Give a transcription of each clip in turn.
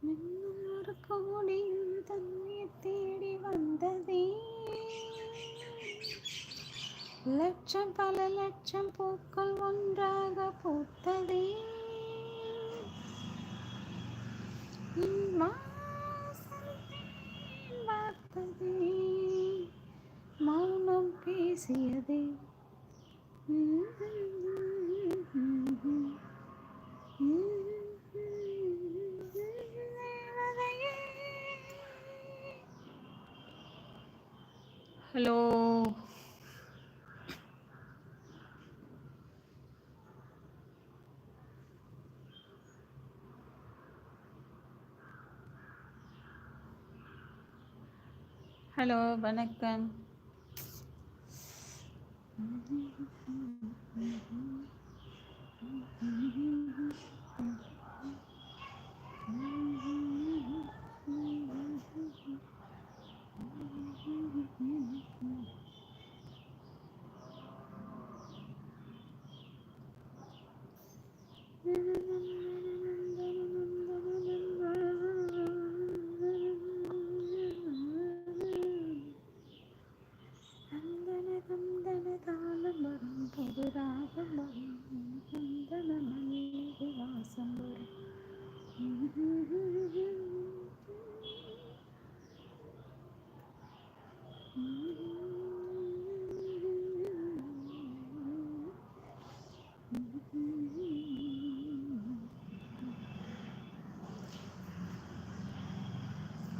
மறக்க முடியும் தன்னை தேடி வந்ததே. லட்சம் பல லட்சம் பூக்கள் ஒன்றாக பூத்ததே. வாசல் தேன் வார்த்ததே, மௌனம் பேசியதே. ஹலோ, ஹலோ, வணக்கம்.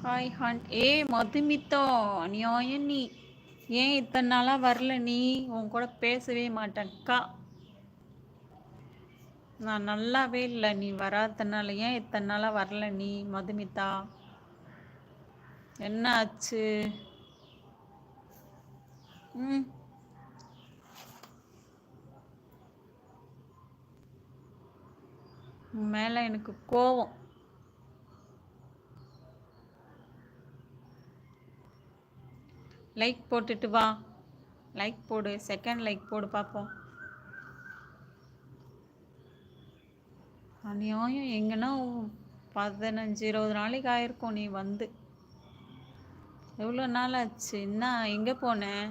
ஹாய் ஹாண்ட். மதுமிதா, அநியாயம் நீ. ஏன் இத்தனை நாளாக வரல? நீ உன் கூட பேசவே மாட்டேன்க்கா. நான் நல்லாவே இல்லை நீ வராதனால. ஏன் இத்தனை நாளாக வரல நீ மதுமிதா? என்ன ஆச்சு? ம், உன் மேலே எனக்கு கோவம். லைக் போட்டுட்டு வா. லைக் போடு, செகண்ட் லைக் போடு பார்ப்போம். அநியாயம். எங்கன்னா 15-20 நாளைக்கு ஆயிருக்கும் நீ வந்து. எவ்வளோ நாள் ஆச்சு? என்ன எங்கே போனேன்?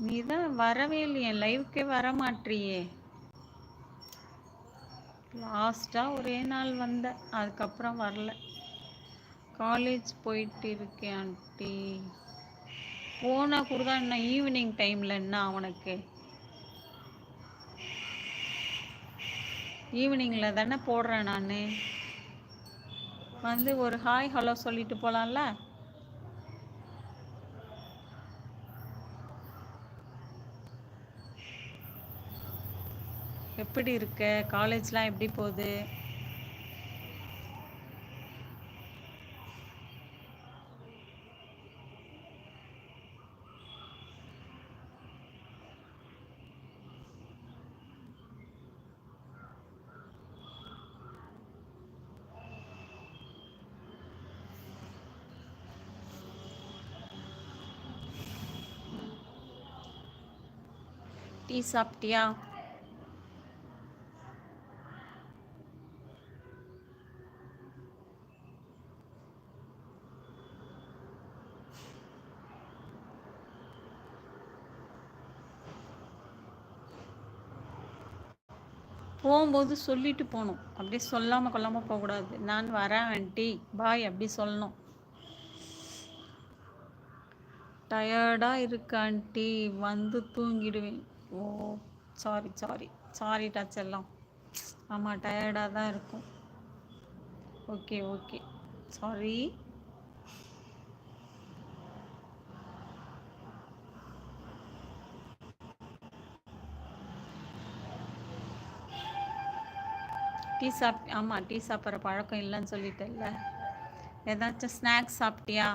நீ தான் வரவே இல்லையே, லைவுக்கே வர மாட்டியே. லாஸ்ட்டாக ஒரே நாள் வந்த, அதுக்கப்புறம் வரல. காலேஜ் போயிட்டு இருக்கேன் ஆண்டி. போனால் கூட தான் என்ன ஈவினிங் டைமில் என்ன உனக்கு? ஈவினிங்கில் தானே போடுறேன் நான். வந்து ஒரு ஹாய் ஹலோ சொல்லிட்டு போகலாம்ல? எப்படி இருக்க? காலேஜ்லாம் எப்படி போகுது? டீ சாப்பிட்டியா? போகும்போது சொல்லிட்டு போகணும், அப்படியே சொல்லாமல் கொள்ளாமல் போகக்கூடாது. நான் வரேன் ஆண்டி, பாய் அப்படி சொல்லணும். டயர்டாக இருக்கு ஆண்டி, வந்து தூங்கிடுவேன். ஓ சாரி சாரி சாரிடா செல்லம். ஆமாம், டயர்டாக தான் இருக்கும். Okay okay, sorry. ஆமாம், டீ சாப்பிட்ற பழக்கம் இல்லைன்னு சொல்லிட்டேன்ல. ஏதாச்சும் ஸ்நாக்ஸ் சாப்பிட்டியா?